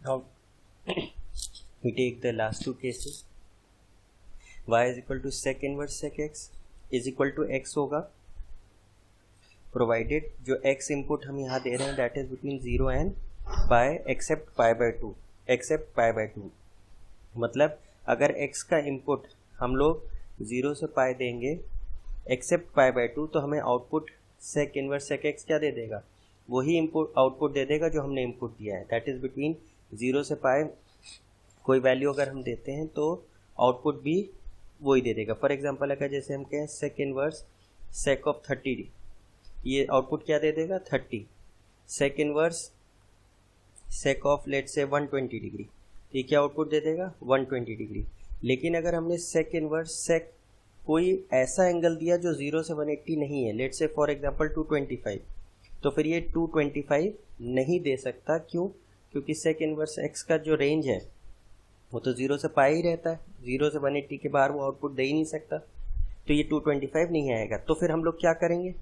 Now we take the last two cases. Y is equal to sec inverse sec x is equal to x होगा, provided जो x input हम यहाँ दे रहे हैं that is between 0 and pi except pi by 2, except pi by 2। मतलब अगर x का इनपुट हम लोग 0 से पाई देंगे एक्सेप्ट पाई बाय 2 तो हमें output sec inverse sec x क्या दे देगा, वही इनपुट आउटपुट दे देगा जो हमने इनपुट दिया है, दैट इज बिटवीन 0 से पाई कोई वैल्यू अगर हम देते हैं तो आउटपुट भी वही दे देगा। फॉर एग्जांपल अगर जैसे हम कहें सेक इनवर्स सेक ऑफ 30, ये आउटपुट क्या दे देगा 30। Sec inverse sec of let's say 120 degree, ये क्या आउटपुट दे देगा 120 डिग्री। लेकिन अगर हमने सेक इनवर्स सेक कोई ऐसा एंगल दिया जो 0 से 180 नहीं है, लेट से फॉर एग्जांपल 225, तो फिर ये 225 नहीं दे सकता। क्यों? क्योंकि सेक इनवर्स एक्स का जो रेंज है वो तो 0 से पाई ही रहता है, 0 से 180 के बाहर वो आउटपुट दे ही नहीं सकता, तो ये 225 नहीं आएगा। तो फिर हम लोग क्या करेंगे,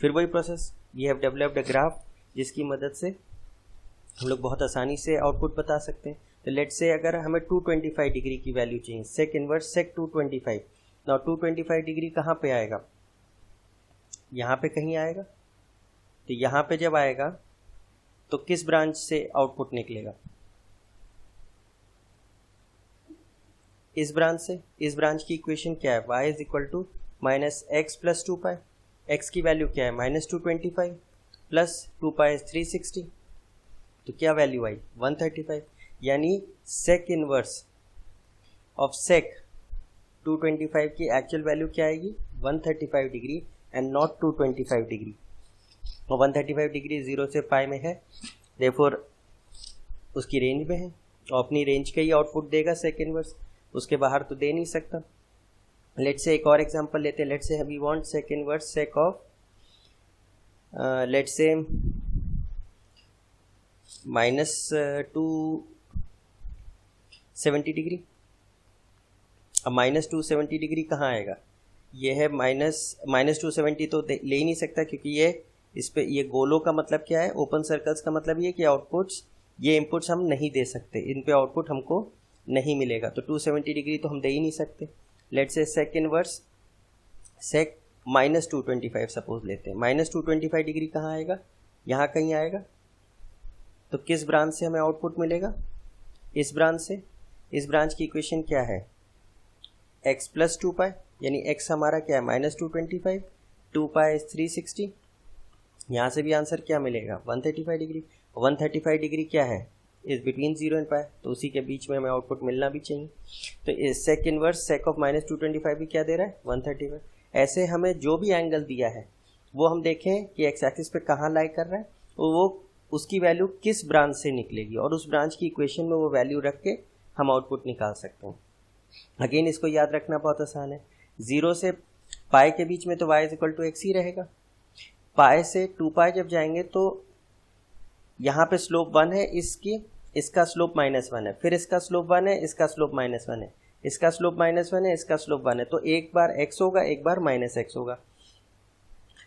फिर वही process, we have developed a graph जिसकी मदद से हम लोग बहुत आसानी से आउटपुट बता सकते हैं। तो लेट से अगर हमें 225 डिग्री की वैल्यू चाहिए, sec inverse sec 225, now 225 degree कहाँ पे आएगा, यहाँ पे कहीं आएगा। तो यहाँ पे जब आएगा तो किस ब्रांच से आउटपुट निकलेगा, इस ब्रांच से। इस ब्रांच की इक्वेशन क्या है, y is equal to minus x plus 2 pi, x की वैल्यू क्या है माइनस 225 प्लस 2 पाई 360, तो क्या वैल्यू आई 135। यानी सेक इनवर्स ऑफ सेक 225 की एक्चुअल वैल्यू क्या आएगी 135 डिग्री एंड नॉट 225 डिग्री। और 135 डिग्री 0 से पाई में है, देयरफॉर उसकी रेंज में है और अपनी रेंज का ही आउटपुट देगा सेक इनवर्स, उसके बाहर तो दे नहीं सकता। लेट्स से एक और एग्जांपल लेते हैं, let's say we want sec inverse sec of let's say minus 270 degree. अब माइनस 270 डिग्री कहाँ आएगा, ये है माइनस 270 तो ले ही नहीं सकता, क्योंकि ये इस पे ये गोलों का मतलब क्या है, ओपन सर्कल्स का मतलब ये कि आउटपुट्स ये इनपुट्स हम नहीं दे सकते, इन पे आउटपुट हमको नहीं मिलेगा, तो 270 डिग्री तो हम दे ही नहीं सकते। Let's say sec inverse sec minus 225 suppose लेते हैं, माइनस 225 डिग्री कहाँ आएगा, यहाँ कहीं आएगा। तो किस ब्रांच से हमें आउटपुट मिलेगा, इस ब्रांच से। इस ब्रांच की इक्वेशन क्या है x प्लस 2 पाई, यानी x हमारा क्या है माइनस 225, 2 पाई 360, यहाँ से भी आंसर क्या मिलेगा 135 डिग्री। 135 डिग्री क्या है इज बिटवीन 0 एंड पाई, तो उसी के बीच में हमें आउटपुट मिलना भी चाहिए। तो इस sec inverse sec of minus 225 भी क्या दे रहा है 135। ऐसे हमें जो भी एंगल दिया है वो हम देखें कि एक्स एक्सिस पे कहाँ लाई कर रहा है, वो उसकी वैल्यू किस ब्रांच से निकलेगी और उस ब्रांच की इक्वेशन में वो वैल्यू रख के हम आउटपुट निकाल सकते हैं। अगेन इसको याद रखना बहुत आसान है, 0 से पाई के बीच में तो y is equal to x ही रहेगा। पाई से 2 पाई जब जाएंगे तो यहाँ पे स्लोप 1 है इसकी, इसका स्लोप -1 है, फिर इसका स्लोप 1 है, इसका स्लोप -1 है, इसका स्लोप -1 है, इसका स्लोप 1 है, तो एक बार x होगा एक बार -x होगा।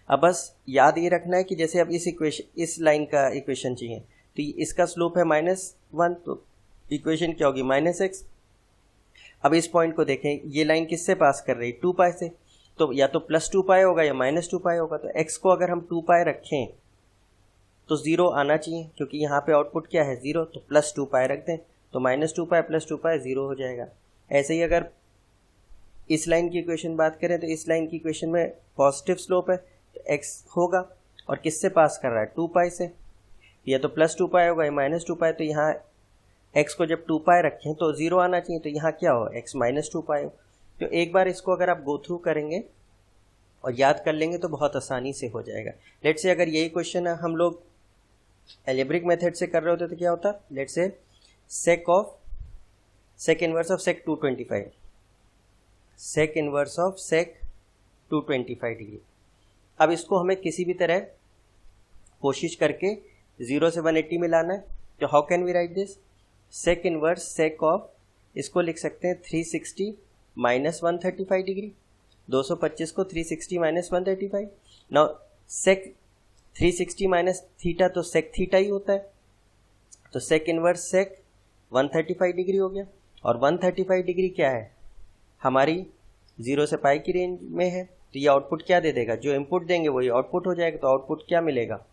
अब बस याद ये रखना है कि जैसे अब इस लाइन का इक्वेशन चाहिए तो इसका स्लोप है -1, तो इक्वेशन क्या होगी -x। अब इस पॉइंट को देखें, ये लाइन किससे पास कर रही है 2 पाई से, तो या तो +2 पाई होगा या -2 पाई होगा। तो x को अगर हम 2 पाई रखें तो 0 आना चाहिए, क्योंकि यहाँ पे आउटपुट क्या है 0, तो +2 पाई रख दें तो -2 पाई + 2 पाई 0 हो जाएगा। ऐसे ही अगर इस लाइन की इक्वेशन बात करें तो इस लाइन की इक्वेशन में पॉजिटिव स्लोप है तो x होगा, और किससे पास कर रहा है 2 पाई से, या तो +2 पाई होगा या -2 पाई, तो यहाँ x को जब 2 पाई रखें तो 0 आना चाहिए, तो यहाँ क्या हो x -2 पाई हो। तो एक बार इसको अगर आप गो थ्रू करेंगे और याद कर लेंगे तो बहुत आसानी से हो जाएगा। लेट्स से अगर यही क्वेश्चन हम लोग एल्जेब्रिक मेथड से कर रहे होते तो क्या होता, let's say sec inverse of sec 225, sec inverse of sec 225 degree. अब इसको हमें किसी भी तरह कोशिश करके 0 से 180 में लाना है, तो how can we write this, sec inverse sec of, इसको लिख सकते हैं 360 माइनस 135 डिग्री, 225 को 360 माइनस 135। नाउ सेक 360 माइनस थीटा तो सेक थीटा ही होता है, तो सेक इनवर्स सेक 135 डिग्री हो गया। और 135 डिग्री क्या है, हमारी 0 से पाई की रेंज में है, तो ये आउटपुट क्या दे देगा, जो इनपुट देंगे वही आउटपुट हो जाएगा। तो आउटपुट क्या मिलेगा,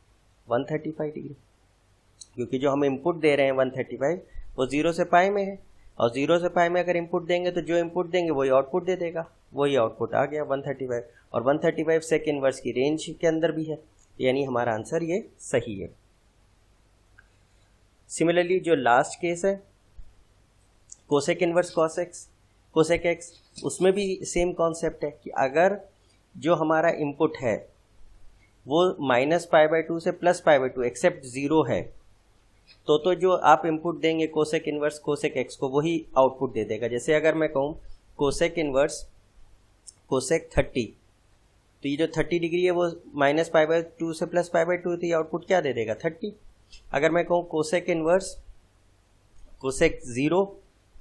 135 डिग्री, क्योंकि जो हम इनपुट दे रहे हैं 135 वो 0 से पाई में है, और 0 से पाई में अगर इनपुट देंगे तो जो इनपुट देंगे वही आउटपुट दे देगा, वही आउटपुट आ गया 135। और 135 सेक इनवर्स की रेंज के अंदर भी है, यानी हमारा आंसर ये सही है। सिमिलरली जो लास्ट केस है कोसेक इनवर्स कोसेक एक्स, उसमें भी सेम कॉन्सेप्ट है कि अगर जो हमारा इनपुट है वो -π/2 से +π/2 एक्सेप्ट 0 है, तो जो आप इनपुट देंगे कोसेक इनवर्स कोसेक एक्स को वही आउटपुट दे देगा। जैसे अगर मैं कहूँ कोसेक इनवर्स कोसेक 30, तो ये जो 30 डिग्री है वो -π/2 से +π/2, तो ये आउटपुट क्या दे देगा, 30। अगर मैं कहूँ कोसेक इनवर्स कोसेक 0,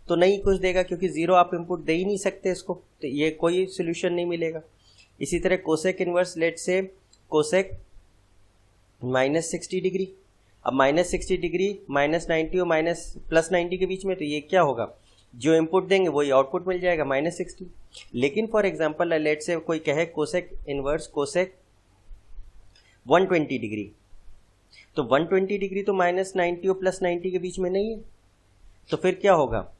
तो नहीं कुछ देगा, क्योंकि 0 आप इनपुट दे ही नहीं सकते इसको, तो ये कोई सोल्यूशन नहीं मिलेगा। इसी तरह कोसेक इनवर्स लेट से कोसेक -60 डिग्री, अब -60 डिग्री -90 और +90 के बीच में, तो ये क्या होगा, जो इनपुट देंगे वही आउटपुट मिल जाएगा -60। लेकिन फॉर एग्जांपल लेट से कोई कहे कोसेक इनवर्स कोसेक 120 डिग्री, तो 120 डिग्री तो -90 और +90 के बीच में नहीं है, तो फिर क्या होगा,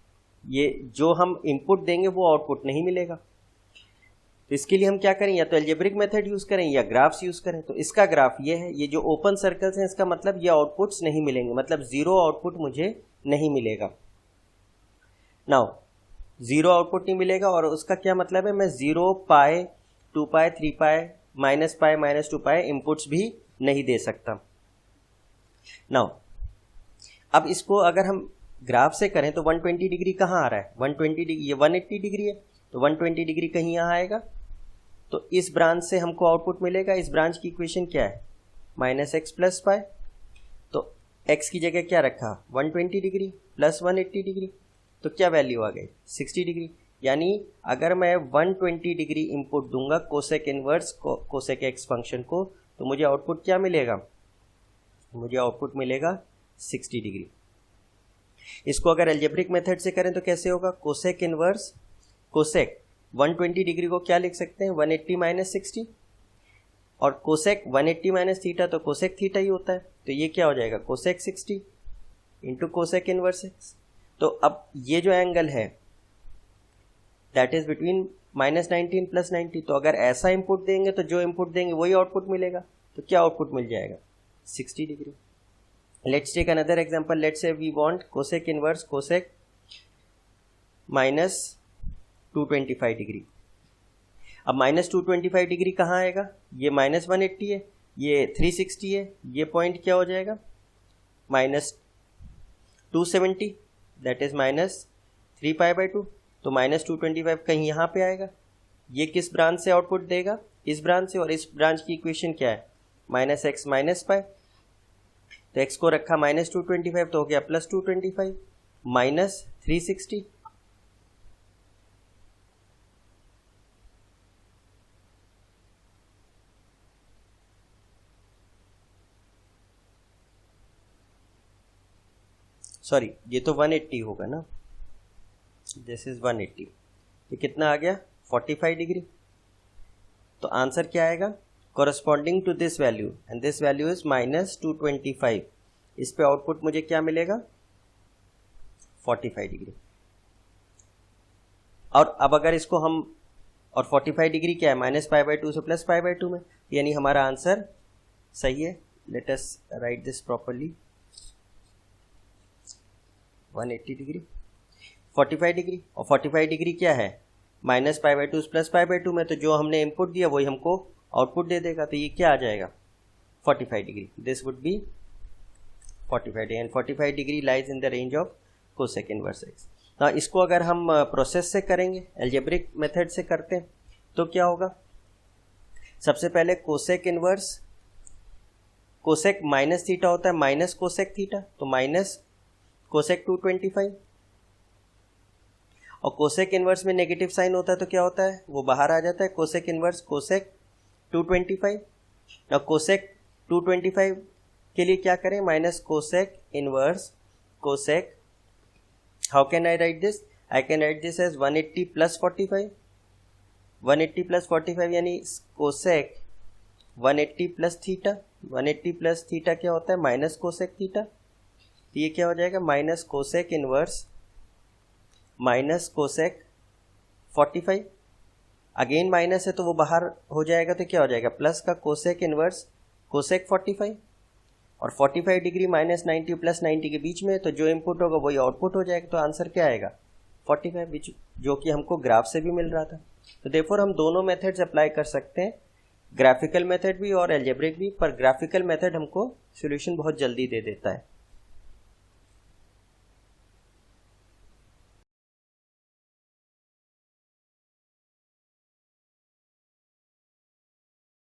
ये जो हम इनपुट देंगे वो आउटपुट नहीं मिलेगा। तो इसके लिए हम क्या करें, या तो अलजेब्रिक मेथड यूज करें या ग्राफ्स यूज करें। तो इसका ग्राफ ये है, ये जो ओपन सर्कल्स हैं इसका मतलब ये आउटपुट्स नहीं मिलेंगे, मतलब 0 आउटपुट मुझे नहीं मिलेगा। नाउ 0 आउटपुट नहीं मिलेगा, और उसका क्या मतलब है, मैं 0 पाई 2 पाई 3 पाई -π -2 पाई इनपुट्स भी नहीं दे सकता। नाउ अब इसको अगर हम ग्राफ से करें तो 120 डिग्री कहाँ आ रहा है, 120 डिग्री, ये 180 डिग्री है, तो 120 डिग्री कहीं यहाँ आएगा, तो इस ब्रांच से हमको आउटपुट मिलेगा। इस ब्रांच की इक्वेशन क्या है, -x + π, तो x की जगह क्या रखा, 120 डिग्री + 180 डिग्री, तो क्या वैल्यू आ गई, 60 डिग्री। यानी अगर मैं 120 डिग्री इनपुट दूंगा cosec inverse cosec x function को, तो मुझे आउटपुट क्या मिलेगा, मुझे आउटपुट मिलेगा 60 डिग्री। इसको अगर अलजेब्रिक मेथड से करें तो कैसे होगा, कोसेक इनवर्स कोसेक 120 डिग्री को क्या लिख सकते हैं, 180 - 60, और कोसेक 180 - थीटा तो कोसेक थीटा ही होता है, तो ये क्या हो जाएगा, cosec 60 into cosec inverse x. तो अब ये जो एंगल है दैट इज बिटवीन -19 + 90, तो अगर ऐसा इनपुट देंगे तो जो इनपुट देंगे वही आउटपुट मिलेगा, तो क्या आउटपुट मिल जाएगा, 60 degree. Let's take another example. Let's say we want cosec inverse cosec -225 degree. अब -225 डिग्री कहाँ आएगा, ये -180 है, ये 360 है, ये पॉइंट क्या हो जाएगा, -270, दैट इज -3π/2, तो -225 कहीं यहाँ पे आएगा। ये किस ब्रांच से आउटपुट देगा, इस ब्रांच से, और इस ब्रांच की इक्वेशन क्या है, -x - π, तो x को रखा -225, तो हो गया +225 -360, सॉरी ये तो 180 होगा ना, दिस इज 180, ये कितना आ गया 45 डिग्री। तो आंसर क्या आएगा, corresponding to this value and this value is -225, इस पे आउटपुट मुझे क्या मिलेगा 45 डिग्री। और अब अगर इसको हम, और 45 डिग्री क्या है, -π/2 से +π/2 में, यानी हमारा आंसर सही है। Let us right this properly, 180 degree 45 degree, और 45 डिग्री क्या है, -π/2 से +π/2 में, तो जो हमने इनपुट दिया वही हमको आउटपुट दे देगा, तो ये क्या आ जाएगा 45 degree, this would be 45 degree, and 45 degree lies in the range of cosec inverse x. हाँ, इसको अगर हम प्रोसेस से करेंगे, अलजेब्रिक मेथड से करते हैं, तो क्या होगा, सबसे पहले cosec inverse cosec minus theta होता है माइनस कोसेक थीटा, तो माइनस कोसेक 225, और कोसेक इनवर्स में नेगेटिव साइन होता है तो क्या होता है, वो बाहर आ जाता है, कोसेक इनवर्स कोसेक 225। अब कोसेक 225 के लिए क्या करें, minus cosec inverse cosec. How can I write this? I can write this as 180 plus 45. 180 plus 45 यानी cosec 180 plus theta. 180 plus theta क्या होता है? Minus cosec theta. तो ये क्या हो जाएगा? Minus cosec inverse minus cosec 45. Again minus है तो वो बाहर हो जाएगा, तो क्या हो जाएगा? प्लस का कोसेक इनवर्स कोसेक 45. और 45 डिग्री माइनस 90 प्लस 90 के बीच में, तो जो इनपुट होगा वही आउटपुट हो जाएगा. तो आंसर क्या आएगा? 45, जो कि हमको ग्राफ से भी मिल रहा था. तो देयरफॉर हम दोनों मेथड्स अप्लाई कर सकते हैं, ग्राफिकल मेथड भी और एल्जेब्रिक भी. पर ग्राफिकल मेथड हमको सॉल्यूशन बहुत जल्दी दे देता है.